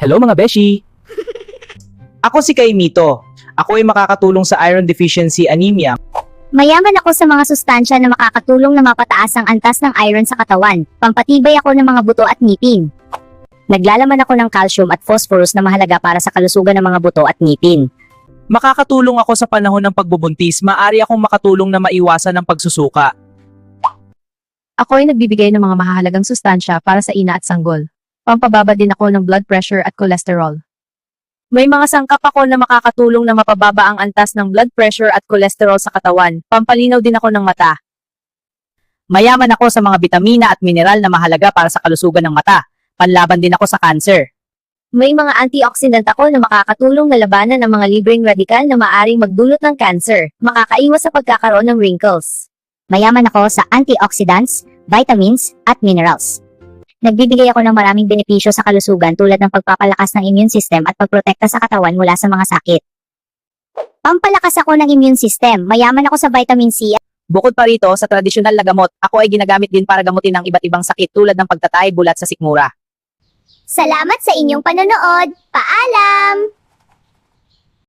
Hello mga beshi! Ako si Kaimito. Ako ay makakatulong sa iron deficiency anemia. Mayaman ako sa mga sustansya na makakatulong na mapataas ang antas ng iron sa katawan. Pampatibay ako ng mga buto at ngipin. Naglalaman ako ng calcium at phosphorus na mahalaga para sa kalusugan ng mga buto at ngipin. Makakatulong ako sa panahon ng pagbubuntis. Maaari akong makatulong na maiwasan ang pagsusuka. Ako ay nagbibigay ng mga mahahalagang sustansya para sa ina at sanggol. Pampababa din ako ng blood pressure at cholesterol. May mga sangkap ako na makakatulong na mapababa ang antas ng blood pressure at cholesterol sa katawan. Pampalinaw din ako ng mata. Mayaman ako sa mga bitamina at mineral na mahalaga para sa kalusugan ng mata. Panlaban din ako sa cancer. May mga antioxidant ako na makakatulong na labanan ang mga libreng radikal na maaring magdulot ng cancer. Makakaiwas sa pagkakaroon ng wrinkles. Mayaman ako sa antioxidants, vitamins, at minerals. Nagbibigay ako ng maraming benepisyo sa kalusugan tulad ng pagpapalakas ng immune system at pagprotekta sa katawan mula sa mga sakit. Pampalakas ako ng immune system. Mayaman ako sa vitamin C. Bukod pa rito sa tradisyonal na gamot, ako ay ginagamit din para gamutin ang iba't ibang sakit tulad ng pagtatay, bulat sa sikmura. Salamat sa inyong panonood. Paalam!